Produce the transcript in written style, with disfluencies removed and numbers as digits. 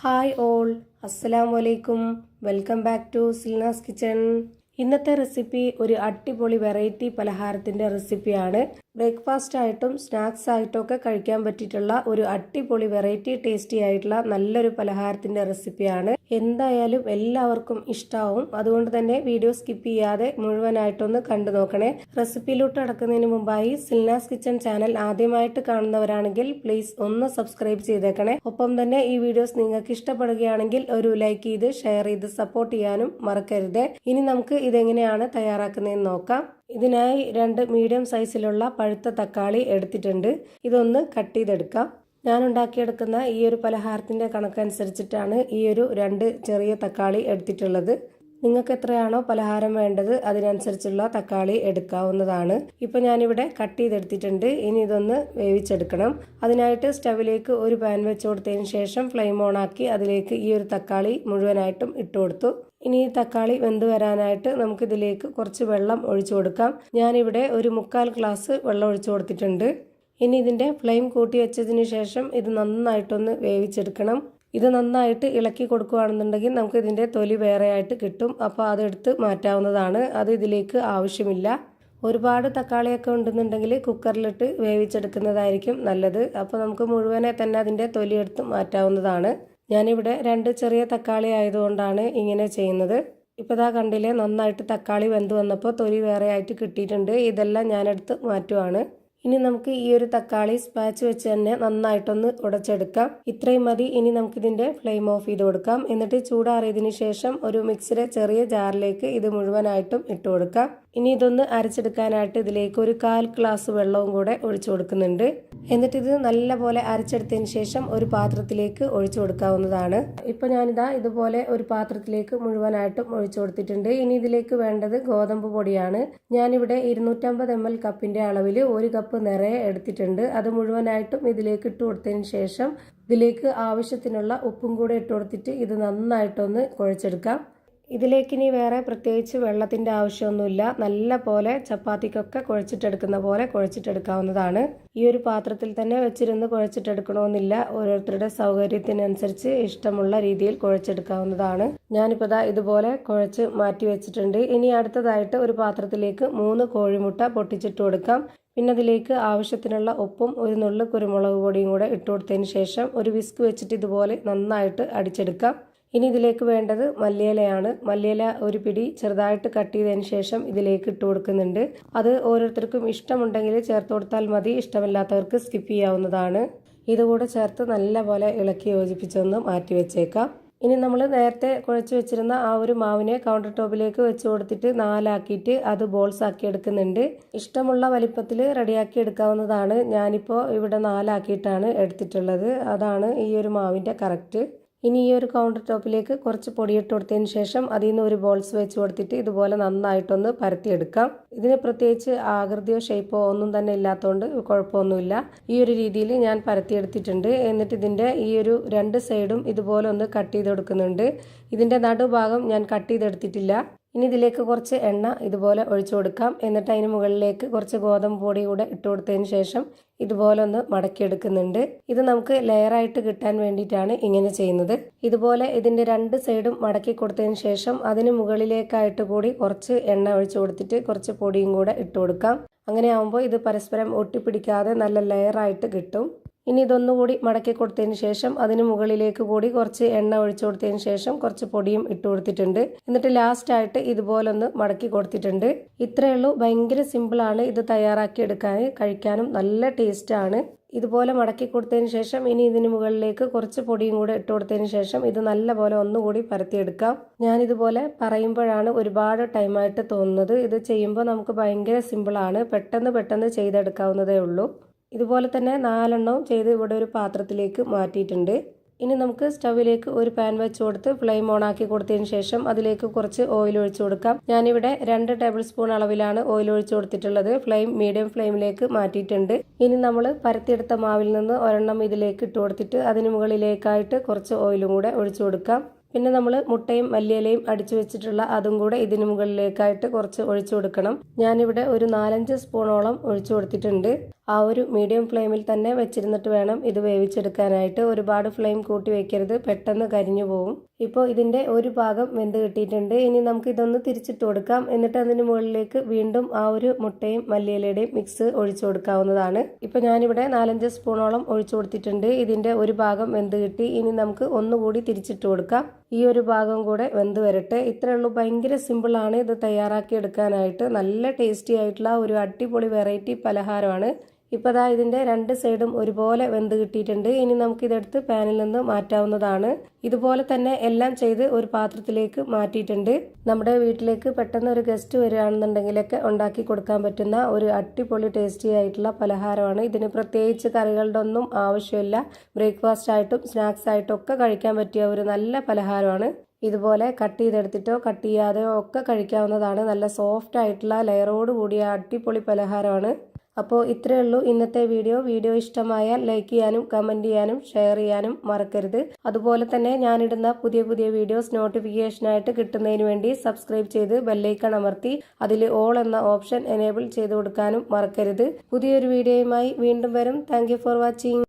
Hi all, അസ്സലാമു അലൈക്കും. Welcome back to Silnas kitchen. ഇന്നത്തെ റെസിപ്പി ഒരു അടിപൊളി വെറൈറ്റി പലഹാരത്തിൻ്റെ റെസിപ്പിയാണ്. ബ്രേക്ക്ഫാസ്റ്റ് ആയിട്ടും സ്നാക്സ് ആയിട്ടും ഒക്കെ കഴിക്കാൻ പറ്റിയിട്ടുള്ള ഒരു അടിപൊളി വെറൈറ്റി ടേസ്റ്റി ആയിട്ടുള്ള നല്ലൊരു പലഹാരത്തിൻ്റെ റെസിപ്പിയാണ്. എന്തായാലും എല്ലാവർക്കും ഇഷ്ടാവും. അതുകൊണ്ട് തന്നെ വീഡിയോ സ്കിപ്പ് ചെയ്യാതെ മുഴുവനായിട്ടൊന്ന് കണ്ടു നോക്കണേ. റെസിപ്പിയിലോട്ട് അടക്കുന്നതിന് മുമ്പായി സിൽനാസ് കിച്ചൺ ചാനൽ ആദ്യമായിട്ട് കാണുന്നവരാണെങ്കിൽ പ്ലീസ് ഒന്ന് സബ്സ്ക്രൈബ് ചെയ്തേക്കണേ. ഒപ്പം തന്നെ ഈ വീഡിയോസ് നിങ്ങൾക്ക് ഇഷ്ടപ്പെടുകയാണെങ്കിൽ ഒരു ലൈക്ക് ചെയ്ത് ഷെയർ ചെയ്ത് സപ്പോർട്ട് ചെയ്യാനും മറക്കരുത്. ഇനി നമുക്ക് ഇതെങ്ങനെയാണ് തയ്യാറാക്കുന്നതെന്ന് നോക്കാം. ഇതിനായി 2 മീഡിയം സൈസിലുള്ള പഴുത്ത തക്കാളി എടുത്തിട്ടുണ്ട്. ഇതൊന്ന് കട്ട് ചെയ്തെടുക്കാം. ഞാൻ ഉണ്ടാക്കിയെടുക്കുന്ന ഈ ഒരു പലഹാരത്തിൻ്റെ കണക്കനുസരിച്ചിട്ടാണ് ഈ ഒരു 2 ചെറിയ തക്കാളി എടുത്തിട്ടുള്ളത്. നിങ്ങൾക്ക് എത്രയാണോ പലഹാരം വേണ്ടത് അതിനനുസരിച്ചുള്ള തക്കാളി എടുക്കാവുന്നതാണ്. ഇപ്പം ഞാനിവിടെ കട്ട് ചെയ്തെടുത്തിട്ടുണ്ട്. ഇനി ഇതൊന്ന് വേവിച്ചെടുക്കണം. അതിനായിട്ട് സ്റ്റവിലേക്ക് ഒരു പാൻ വെച്ച് കൊടുത്തതിന് ശേഷം ഫ്ലെയിം ഓൺ ആക്കി അതിലേക്ക് ഈ ഒരു തക്കാളി മുഴുവനായിട്ടും ഇട്ട് കൊടുത്തു. ഇനി ഈ തക്കാളി വെന്ത് വരാനായിട്ട് നമുക്കിതിലേക്ക് കുറച്ച് വെള്ളം ഒഴിച്ചു കൊടുക്കാം. ഞാനിവിടെ ഒരു 1/4 ഗ്ലാസ് വെള്ളം ഒഴിച്ചു കൊടുത്തിട്ടുണ്ട്. ഇനി ഇതിൻ്റെ ഫ്ലെയിം കൂട്ടി വെച്ചതിന് ശേഷം ഇത് നന്നായിട്ടൊന്ന് വേവിച്ചെടുക്കണം. ഇത് നന്നായിട്ട് ഇളക്കി കൊടുക്കുകയാണെന്നുണ്ടെങ്കിൽ നമുക്ക് ഇതിൻ്റെ തൊലി വേറെ ആയിട്ട് കിട്ടും. അപ്പോൾ അതെടുത്ത് മാറ്റാവുന്നതാണ്. അത് ഇതിലേക്ക് ആവശ്യമില്ല. ഒരുപാട് തക്കാളിയൊക്കെ ഉണ്ടെന്നുണ്ടെങ്കിൽ കുക്കറിലിട്ട് വേവിച്ചെടുക്കുന്നതായിരിക്കും നല്ലത്. അപ്പോൾ നമുക്ക് മുഴുവനെ തന്നെ അതിൻ്റെ തൊലി എടുത്ത് മാറ്റാവുന്നതാണ്. ഞാനിവിടെ 2 ചെറിയ തക്കാളി ആയതുകൊണ്ടാണ് ഇങ്ങനെ ചെയ്യുന്നത്. ഇപ്പോൾ ഇതാ കണ്ടില്ലേ, നന്നായിട്ട് തക്കാളി വെന്ത് വന്നപ്പോൾ തൊലി വേറെ ആയിട്ട് കിട്ടിയിട്ടുണ്ട്. ഇതെല്ലാം ഞാനെടുത്ത് മാറ്റുവാണ്. ഇനി നമുക്ക് ഈ ഒരു തക്കാളി സ്പാച്ച് വെച്ച് തന്നെ നന്നായിട്ടൊന്ന് ഉടച്ചെടുക്കാം. ഇത്രയും മതി. ഇനി നമുക്കിതിൻ്റെ ഫ്ലെയിം ഓഫ് ചെയ്ത് കൊടുക്കാം. എന്നിട്ട് ചൂടാറിയതിന് ശേഷം ഒരു മിക്സിയുടെ ചെറിയ ജാറിലേക്ക് ഇത് മുഴുവനായിട്ടും ഇട്ട് കൊടുക്കാം. ഇനി ഇതൊന്ന് അരച്ചെടുക്കാനായിട്ട് ഇതിലേക്ക് ഒരു 1/4 ഗ്ലാസ് വെള്ളവും കൂടെ ഒഴിച്ചു കൊടുക്കുന്നുണ്ട്. എന്നിട്ട് ഇത് നല്ലപോലെ അരച്ചെടുത്തതിന് ശേഷം ഒരു പാത്രത്തിലേക്ക് ഒഴിച്ചു കൊടുക്കാവുന്നതാണ്. ഇപ്പം ഞാനിതാ ഇതുപോലെ ഒരു പാത്രത്തിലേക്ക് മുഴുവനായിട്ടും ഒഴിച്ചു കൊടുത്തിട്ടുണ്ട്. ഇനി ഇതിലേക്ക് വേണ്ടത് ഗോതമ്പ് പൊടിയാണ്. ഞാനിവിടെ 250 ml കപ്പിൻ്റെ അളവിൽ 1 കപ്പ് നിറയെ എടുത്തിട്ടുണ്ട്. അത് മുഴുവനായിട്ടും ഇതിലേക്ക് ഇട്ട് കൊടുത്തതിന് ശേഷം ഇതിലേക്ക് ആവശ്യത്തിനുള്ള ഉപ്പും കൂടെ ഇട്ട് കൊടുത്തിട്ട് ഇത് നന്നായിട്ടൊന്ന് കുഴച്ചെടുക്കാം. ഇതിലേക്ക് ഇനി വേറെ പ്രത്യേകിച്ച് വെള്ളത്തിൻ്റെ ആവശ്യമൊന്നുമില്ല. നല്ല പോലെ ചപ്പാത്തിക്കൊക്കെ കുഴച്ചിട്ടെടുക്കുന്ന പോലെ കുഴച്ചിട്ടെടുക്കാവുന്നതാണ്. ഈ ഒരു പാത്രത്തിൽ തന്നെ വെച്ചിരുന്ന് കുഴച്ചിട്ടെടുക്കണമെന്നില്ല. ഓരോരുത്തരുടെ സൗകര്യത്തിനനുസരിച്ച് ഇഷ്ടമുള്ള രീതിയിൽ കുഴച്ചെടുക്കാവുന്നതാണ്. ഞാനിപ്പോൾ ദാ ഇതുപോലെ കുഴച്ച് മാറ്റി വെച്ചിട്ടുണ്ട്. ഇനി അടുത്തതായിട്ട് ഒരു പാത്രത്തിലേക്ക് 3 കോഴിമുട്ട പൊട്ടിച്ചിട്ട് കൊടുക്കാം. പിന്നെ അതിലേക്ക് ആവശ്യത്തിനുള്ള ഉപ്പും ഒരു നുള്ളു കുരുമുളക് പൊടിയും കൂടെ ഇട്ട് കൊടുത്തതിന് ശേഷം ഒരു വിസ്ക് വെച്ചിട്ട് ഇതുപോലെ നന്നായിട്ട് അടിച്ചെടുക്കാം. ഇനി ഇതിലേക്ക് വേണ്ടത് മല്ലിയിലയാണ്. മല്ലിയില ഒരു പിടി ചെറുതായിട്ട് കട്ട് ചെയ്തതിന് ശേഷം ഇതിലേക്ക് ഇട്ട് കൊടുക്കുന്നുണ്ട്. അത് ഓരോരുത്തർക്കും ഇഷ്ടമുണ്ടെങ്കിൽ ചേർത്ത് കൊടുത്താൽ മതി. ഇഷ്ടമില്ലാത്തവർക്ക് സ്കിപ്പ് ചെയ്യാവുന്നതാണ്. ഇതുകൂടെ ചേർത്ത് നല്ലപോലെ ഇളക്കി യോജിപ്പിച്ചൊന്ന് മാറ്റി വെച്ചേക്കാം. ഇനി നമ്മൾ നേരത്തെ കുഴച്ച് വെച്ചിരുന്ന ആ ഒരു മാവിനെ കൗണ്ടർ ടോപ്പിലേക്ക് വെച്ച് കൊടുത്തിട്ട് 4 ആക്കിയിട്ട് അത് ബോൾസ് ആക്കി എടുക്കുന്നുണ്ട്. ഇഷ്ടമുള്ള വലിപ്പത്തിൽ റെഡിയാക്കി എടുക്കാവുന്നതാണ്. ഞാനിപ്പോൾ ഇവിടെ 4 ആക്കിയിട്ടാണ് എടുത്തിട്ടുള്ളത്. അതാണ് ഈ ഒരു മാവിൻ്റെ കറക്റ്റ്. ഇനി ഈ ഒരു കൗണ്ടർ ടോപ്പിലേക്ക് കുറച്ച് പൊടിയിട്ട് കൊടുത്തതിന് ശേഷം അതിൽ നിന്ന് ഒരു ബോൾസ് വെച്ച് കൊടുത്തിട്ട് ഇതുപോലെ നന്നായിട്ടൊന്ന് പരത്തിയെടുക്കാം. ഇതിന് പ്രത്യേകിച്ച് ആകൃതിയോ ഷേപ്പോ ഒന്നും തന്നെ ഇല്ലാത്തതുകൊണ്ട് കുഴപ്പമൊന്നുമില്ല. ഈ ഒരു രീതിയിൽ ഞാൻ പരത്തിയെടുത്തിട്ടുണ്ട്. എന്നിട്ട് ഇതിൻ്റെ ഈ ഒരു 2 സൈഡും ഇതുപോലെ ഒന്ന് കട്ട് ചെയ്ത് കൊടുക്കുന്നുണ്ട്. ഇതിൻ്റെ നടുഭാഗം ഞാൻ കട്ട് ചെയ്തെടുത്തിട്ടില്ല. ഇനി ഇതിലേക്ക് കുറച്ച് എണ്ണ ഇതുപോലെ ഒഴിച്ചു കൊടുക്കാം. എന്നിട്ട് അതിന് മുകളിലേക്ക് കുറച്ച് ഗോതമ്പ് പൊടി കൂടെ ഇട്ട് കൊടുത്തതിന് ശേഷം ഇതുപോലെ ഒന്ന് മടക്കിയെടുക്കുന്നുണ്ട്. ഇത് നമുക്ക് ലെയറായിട്ട് കിട്ടാൻ വേണ്ടിയിട്ടാണ് ഇങ്ങനെ ചെയ്യുന്നത്. ഇതുപോലെ ഇതിൻ്റെ 2 സൈഡും മടക്കി കൊടുത്തതിന് ശേഷം അതിന് മുകളിലേക്കായിട്ട് കൂടി കുറച്ച് എണ്ണ ഒഴിച്ചു കൊടുത്തിട്ട് കുറച്ച് പൊടിയും കൂടെ ഇട്ട് കൊടുക്കാം. അങ്ങനെ ആകുമ്പോൾ ഇത് പരസ്പരം ഒട്ടിപ്പിടിക്കാതെ നല്ല ലെയറായിട്ട് കിട്ടും. ഇനി ഇതൊന്നുകൂടി മടക്കി കൊടുത്തതിന് ശേഷം അതിന് മുകളിലേക്ക് കൂടി കുറച്ച് എണ്ണ ഒഴിച്ചു കൊടുത്തതിന് ശേഷം കുറച്ച് പൊടിയും ഇട്ട് കൊടുത്തിട്ടുണ്ട്. എന്നിട്ട് ലാസ്റ്റായിട്ട് ഇതുപോലൊന്ന് മടക്കി കൊടുത്തിട്ടുണ്ട്. ഇത്രയേ ഉള്ളൂ. ഭയങ്കര സിമ്പിളാണ് ഇത് തയ്യാറാക്കി എടുക്കാൻ. കഴിക്കാനും നല്ല ടേസ്റ്റാണ്. ഇതുപോലെ മടക്കി കൊടുത്തതിന് ശേഷം ഇനി ഇതിന് മുകളിലേക്ക് കുറച്ച് പൊടിയും കൂടെ ഇട്ട് കൊടുത്തതിന് ശേഷം ഇത് നല്ലപോലെ ഒന്നുകൂടി പരത്തിയെടുക്കാം. ഞാനിതുപോലെ പറയുമ്പോഴാണ് ഒരുപാട് ടൈമായിട്ട് തോന്നുന്നത്. ഇത് ചെയ്യുമ്പോൾ നമുക്ക് ഭയങ്കര സിമ്പിളാണ്. പെട്ടെന്ന് ചെയ്തെടുക്കാവുന്നതേ ഉള്ളൂ. ഇതുപോലെ തന്നെ 4 എണ്ണവും ചെയ്ത് ഇവിടെ ഒരു പാത്രത്തിലേക്ക് മാറ്റിയിട്ടുണ്ട്. ഇനി നമുക്ക് സ്റ്റവിലേക്ക് ഒരു പാൻ വെച്ച് കൊടുത്ത് ഫ്ലെയിം ഓൺ ആക്കി കൊടുത്തതിന് ശേഷം അതിലേക്ക് കുറച്ച് ഓയിൽ ഒഴിച്ചു കൊടുക്കാം. ഞാനിവിടെ 2 ടേബിൾ സ്പൂൺ അളവിലാണ് ഓയിൽ ഒഴിച്ചു കൊടുത്തിട്ടുള്ളത്. ഫ്ലെയിം മീഡിയം ഫ്ലെയിമിലേക്ക് മാറ്റിയിട്ടുണ്ട്. ഇനി നമ്മൾ പരത്തിയെടുത്ത മാവിൽ നിന്ന് ഒരെണ്ണം ഇതിലേക്ക് ഇട്ട് കൊടുത്തിട്ട് അതിന് മുകളിലേക്കായിട്ട് കുറച്ച് ഓയിലും കൂടെ ഒഴിച്ചു കൊടുക്കാം. പിന്നെ നമ്മൾ മുട്ടയും മല്ലിയിലയും അടിച്ചു വെച്ചിട്ടുള്ള അതും കൂടെ ഇതിന് മുകളിലേക്കായിട്ട് കുറച്ച് ഒഴിച്ചു കൊടുക്കണം. ഞാനിവിടെ ഒരു 4-5 സ്പൂണോളം ഒഴിച്ചു കൊടുത്തിട്ടുണ്ട്. ആ ഒരു മീഡിയം ഫ്ലെയിമിൽ തന്നെ വെച്ചിരുന്നിട്ട് വേണം ഇത് വേവിച്ചെടുക്കാനായിട്ട്. ഒരുപാട് ഫ്ലെയിം കൂട്ടി വെക്കരുത്, പെട്ടെന്ന് കരിഞ്ഞു പോകും. ഇപ്പോൾ ഇതിൻ്റെ ഒരു ഭാഗം വെന്ത് കിട്ടിയിട്ടുണ്ട്. ഇനി നമുക്ക് ഇതൊന്ന് തിരിച്ചിട്ട് കൊടുക്കാം. എന്നിട്ട് അതിന് മുകളിലേക്ക് വീണ്ടും ആ ഒരു മുട്ടയും മല്ലിയിലയുടെയും മിക്സ് ഒഴിച്ചു കൊടുക്കാവുന്നതാണ്. ഇപ്പോൾ ഞാനിവിടെ 4-5 സ്പൂണോളം ഒഴിച്ചു കൊടുത്തിട്ടുണ്ട്. ഇതിൻ്റെ ഒരു ഭാഗം വെന്ത് കിട്ടി. ഇനി നമുക്ക് ഒന്നുകൂടി തിരിച്ചിട്ട് കൊടുക്കാം. ഈ ഒരു ഭാഗം കൂടെ വെന്ത് വരട്ടെ. ഇത്രയേ ഉള്ളൂ. ഭയങ്കര സിമ്പിളാണ് ഇത് തയ്യാറാക്കി എടുക്കാനായിട്ട്. നല്ല ടേസ്റ്റി ആയിട്ടുള്ള ഒരു അടിപൊളി വെറൈറ്റി പലഹാരമാണ്. ഇപ്പോൾ ദാ ഇതിൻ്റെ 2 സൈഡും ഒരുപോലെ വെന്ത് കിട്ടിയിട്ടുണ്ട്. ഇനി നമുക്കിതെടുത്ത് പാനിൽ നിന്ന് മാറ്റാവുന്നതാണ്. ഇതുപോലെ തന്നെ എല്ലാം ചെയ്ത് ഒരു പാത്രത്തിലേക്ക് മാറ്റിയിട്ടുണ്ട്. നമ്മുടെ വീട്ടിലേക്ക് പെട്ടെന്ന് ഒരു ഗസ്റ്റ് വരികയാണെന്നുണ്ടെങ്കിലൊക്കെ ഉണ്ടാക്കി കൊടുക്കാൻ പറ്റുന്ന ഒരു അടിപൊളി ടേസ്റ്റി ആയിട്ടുള്ള പലഹാരമാണ്. ഇതിന് പ്രത്യേകിച്ച് കറികളുടെ ഒന്നും ആവശ്യമില്ല. ബ്രേക്ക്ഫാസ്റ്റ് ആയിട്ടും സ്നാക്സ് ആയിട്ടും ഒക്കെ കഴിക്കാൻ പറ്റിയ ഒരു നല്ല പലഹാരമാണ്. ഇതുപോലെ കട്ട് ചെയ്തെടുത്തിട്ടോ കട്ട് ചെയ്യാതെയോ ഒക്കെ കഴിക്കാവുന്നതാണ്. നല്ല സോഫ്റ്റ് ആയിട്ടുള്ള ലെയറോട് കൂടിയ അടിപൊളി പലഹാരമാണ്. അപ്പോൾ ഇത്രയേ ഉള്ളൂ ഇന്നത്തെ വീഡിയോ ഇഷ്ടമായാൽ ലൈക്ക് ചെയ്യാനും കമൻറ്റ് ചെയ്യാനും ഷെയർ ചെയ്യാനും മറക്കരുത്. അതുപോലെ തന്നെ ഞാനിടുന്ന പുതിയ വീഡിയോസ് നോട്ടിഫിക്കേഷനായിട്ട് കിട്ടുന്നതിന് വേണ്ടി സബ്സ്ക്രൈബ് ചെയ്ത് ബെല്ലൈക്കൺ അമർത്തി അതിൽ ഓൾ എന്ന ഓപ്ഷൻ എനേബിൾ ചെയ്ത് കൊടുക്കാനും മറക്കരുത്. പുതിയൊരു വീഡിയോയുമായി വീണ്ടും വരും. Thank you for watching.